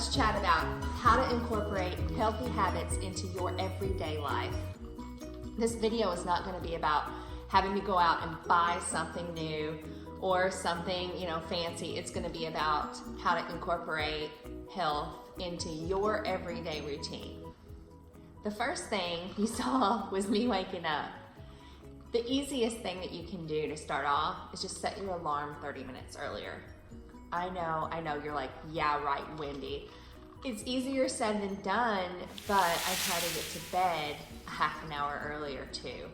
let's chat about how to incorporate healthy habits into your everyday life. This video is not going to be about having to go out and buy something new or something, fancy. It's going to be about how to incorporate health into your everyday routine. The first thing you saw was me waking up. The easiest thing that you can do to start off is just set your alarm 30 minutes earlier. I know, you're like, yeah, right, Wendy. It's easier said than done, but I try to get to bed a half an hour earlier too.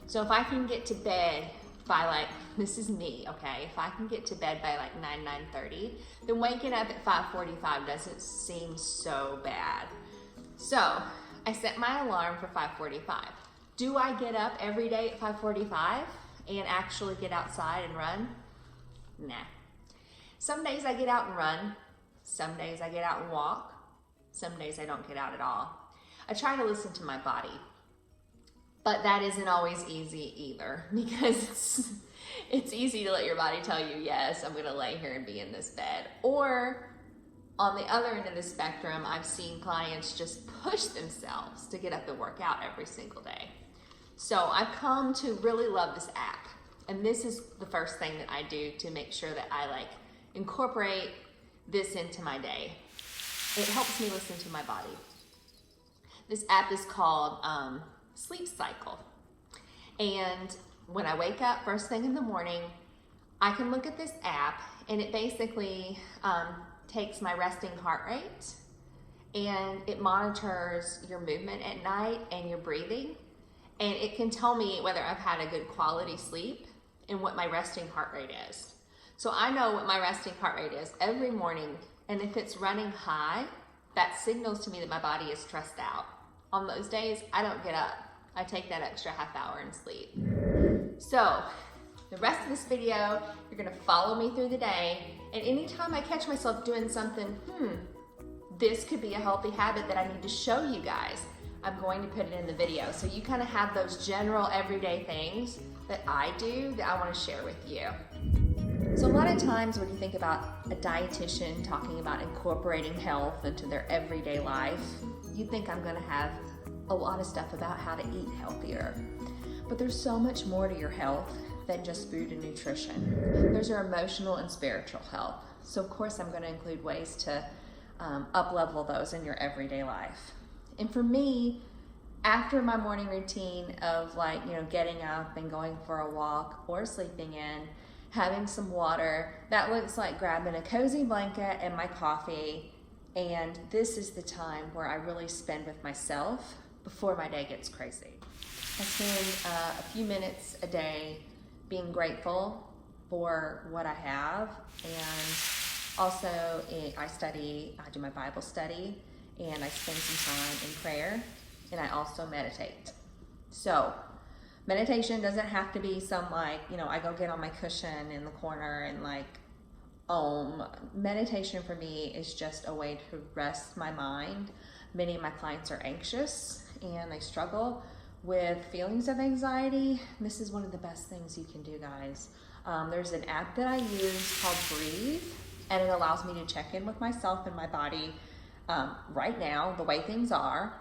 So if I can get to bed by this is me, okay? If I can get to bed by 9:30, then waking up at 5:45 doesn't seem so bad. So I set my alarm for 5:45. Do I get up every day at 5:45 and actually get outside and run? Nah. Some days I get out and run. Some days I get out and walk. Some days I don't get out at all. I try to listen to my body, but that isn't always easy either, because it's easy to let your body tell you, yes, I'm gonna lay here and be in this bed. Or on the other end of the spectrum, I've seen clients just push themselves to get up and work out every single day. So I've come to really love this app. And this is the first thing that I do to make sure that I incorporate this into my day. It helps me listen to my body. This app is called Sleep Cycle. And when I wake up first thing in the morning, I can look at this app, and it basically takes my resting heart rate, and it monitors your movement at night and your breathing. And it can tell me whether I've had a good quality sleep and what my resting heart rate is. So I know what my resting heart rate is every morning, and if it's running high, that signals to me that my body is stressed out. On those days, I don't get up. I take that extra half hour and sleep. So the rest of this video, you're gonna follow me through the day, and anytime I catch myself doing something, this could be a healthy habit that I need to show you guys, I'm going to put it in the video. So you kind of have those general everyday things that I do that I want to share with you. So a lot of times when you think about a dietitian talking about incorporating health into their everyday life, you think I'm going to have a lot of stuff about how to eat healthier. But there's so much more to your health than just food and nutrition. There's your emotional and spiritual health. So of course I'm going to include ways to up-level those in your everyday life. And for me, after my morning routine of getting up and going for a walk or sleeping in, having some water, that looks like grabbing a cozy blanket and my coffee. And this is the time where I really spend with myself before my day gets crazy. I spend a few minutes a day being grateful for what I have. And also I do my Bible study, and I spend some time in prayer, and I also meditate. So meditation doesn't have to be some I go get on my cushion in the corner and meditation for me is just a way to rest my mind. Many of my clients are anxious and they struggle with feelings of anxiety. This is one of the best things you can do, guys. There's an app that I use called Breathe, and it allows me to check in with myself and my body right now, the way things are.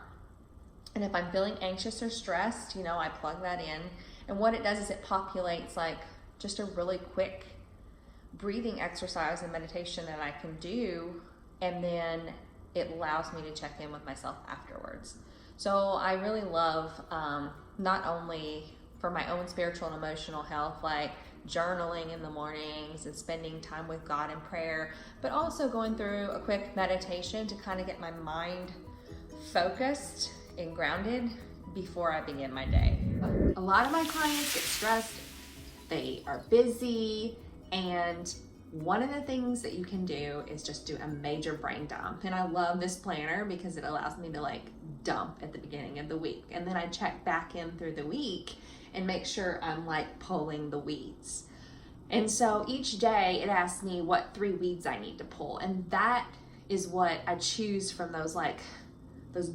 And if I'm feeling anxious or stressed, I plug that in. And what it does is it populates just a really quick breathing exercise and meditation that I can do. And then it allows me to check in with myself afterwards. So I really love, not only for my own spiritual and emotional health, journaling in the mornings and spending time with God in prayer, but also going through a quick meditation to kind of get my mind focused and grounded before I begin my day. A lot of my clients get stressed, they are busy, and one of the things that you can do is just do a major brain dump. And I love this planner because it allows me to dump at the beginning of the week, and then I check back in through the week and make sure I'm pulling the weeds. And so each day it asks me what 3 weeds I need to pull, and that is what I choose from those those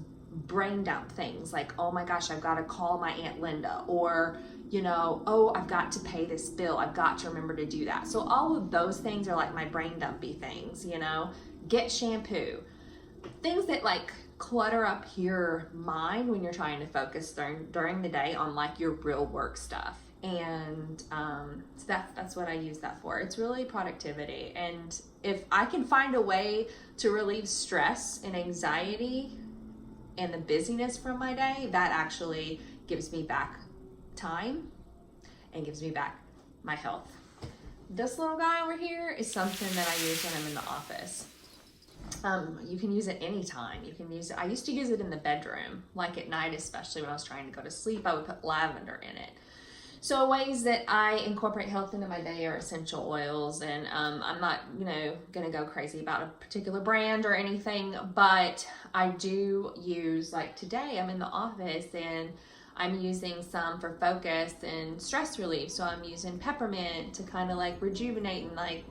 brain dump things, oh my gosh, I've got to call my Aunt Linda, or oh, I've got to pay this bill, I've got to remember to do that. So all of those things are my brain dumpy things. Get shampoo, things that like clutter up your mind when you're trying to focus during the day on like your real work stuff. And so that's what I use that for. It's really productivity. And if I can find a way to relieve stress and anxiety and the busyness from my day, that actually gives me back time and gives me back my health. This little guy over here is something that I use when I'm in the office. You can use it anytime. You can use it. I used to use it in the bedroom, like at night, especially when I was trying to go to sleep. I would put lavender in it. So ways that I incorporate health into my day are essential oils, and I'm not, gonna go crazy about a particular brand or anything, but I do use, like today I'm in the office and I'm using some for focus and stress relief. So I'm using peppermint to kind of like rejuvenate and like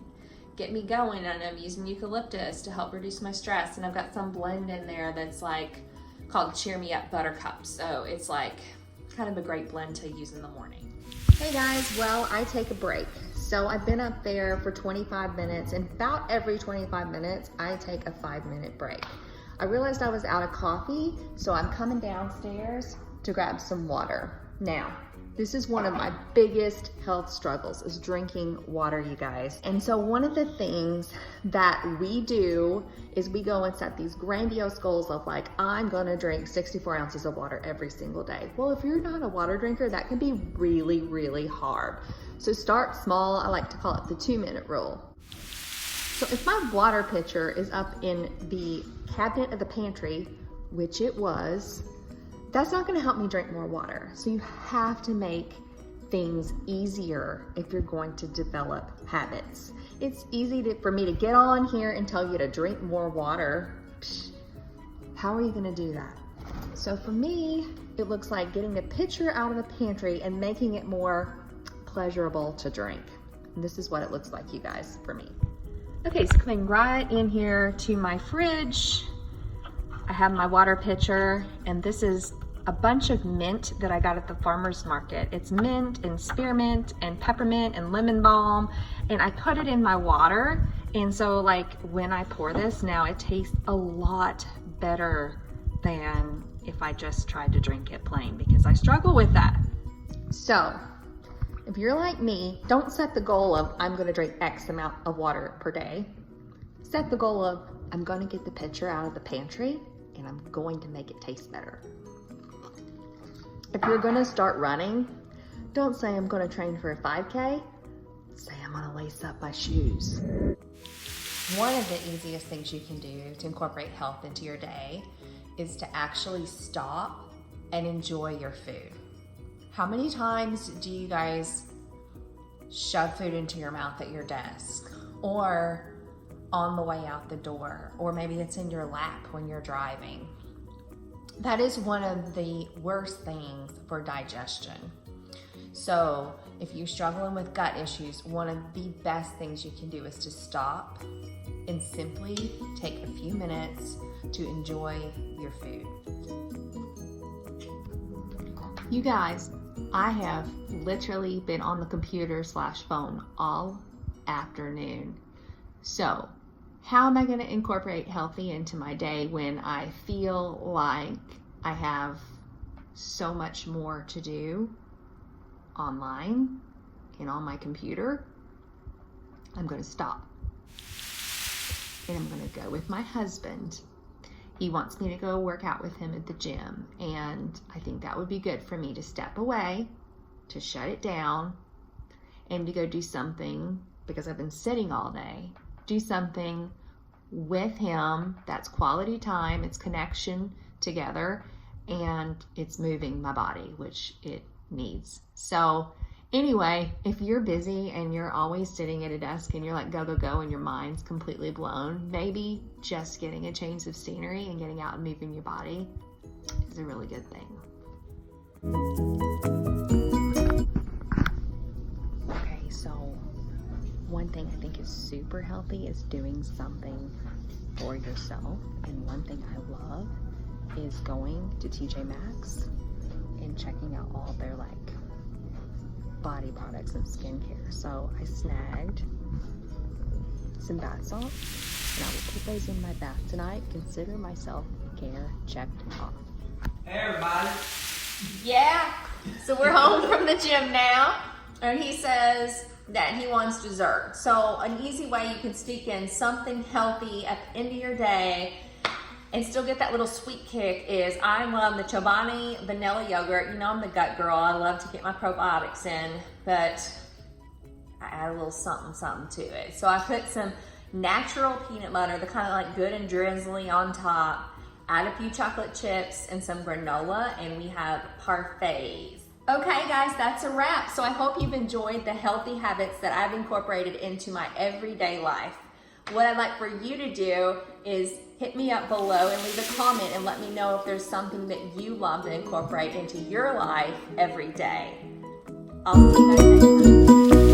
get me going, and I'm using eucalyptus to help reduce my stress, and I've got some blend in there that's like called Cheer Me Up Buttercup. So it's like kind of a great blend to use in the morning. Hey guys, well, I take a break. So I've been up there for 25 minutes, and about every 25 minutes, I take a 5-minute break. I realized I was out of coffee, so I'm coming downstairs to grab some water. Now, this is one of my biggest health struggles, is drinking water, you guys. And so one of the things that we do is we go and set these grandiose goals of like, I'm gonna drink 64 ounces of water every single day. Well, if you're not a water drinker, that can be really, really hard. So start small. I like to call it the 2-minute rule. So if my water pitcher is up in the cabinet of the pantry, which it was, that's not gonna help me drink more water. So you have to make things easier if you're going to develop habits. It's easy for me to get on here and tell you to drink more water. Psh, how are you gonna do that? So for me, it looks like getting the pitcher out of the pantry and making it more pleasurable to drink. And this is what it looks like, you guys, for me. Okay, so coming right in here to my fridge, I have my water pitcher, and this is a bunch of mint that I got at the farmer's market. It's mint and spearmint and peppermint and lemon balm, and I put it in my water. And so like when I pour this now, it tastes a lot better than if I just tried to drink it plain, because I struggle with that. So if you're like me, don't set the goal of I'm gonna drink X amount of water per day. Set the goal of I'm gonna get the pitcher out of the pantry and I'm going to make it taste better. If you're gonna start running, don't say I'm gonna train for a 5K, say I'm gonna lace up my shoes. One of the easiest things you can do to incorporate health into your day is to actually stop and enjoy your food. How many times do you guys shove food into your mouth at your desk, or on the way out the door, or maybe it's in your lap when you're driving? That is one of the worst things for digestion. So if you're struggling with gut issues, one of the best things you can do is to stop and simply take a few minutes to enjoy your food. You guys, I have literally been on the computer/phone all afternoon. So how am I going to incorporate healthy into my day when I feel like I have so much more to do online and on my computer? I'm going to stop. And I'm going to go with my husband. He wants me to go work out with him at the gym. And I think that would be good for me to step away, to shut it down, and to go do something, because I've been sitting all day. Do something with him that's quality time, it's connection together, and it's moving my body, which it needs. So anyway, if you're busy and you're always sitting at a desk and you're like go, go, go, and your mind's completely blown, maybe just getting a change of scenery and getting out and moving your body is a really good thing. Okay, so one thing I think is super healthy is doing something for yourself. And one thing I love is going to TJ Maxx and checking out all their like body products and skincare. So I snagged some bath salts and I will put those in my bath tonight. Consider myself care checked off. Hey everybody. Yeah, so we're home from the gym now, and he says that he wants dessert. So an easy way you can sneak in something healthy at the end of your day and still get that little sweet kick is I love the Chobani vanilla yogurt. You know I'm the gut girl. I love to get my probiotics in, but I add a little something to it. So I put some natural peanut butter, the kind of like good and drizzly on top, add a few chocolate chips and some granola, and we have parfaits. Okay guys, that's a wrap. So I hope you've enjoyed the healthy habits that I've incorporated into my everyday life. What I'd like for you to do is hit me up below and leave a comment and let me know if there's something that you love to incorporate into your life every day. I'll see you guys next time.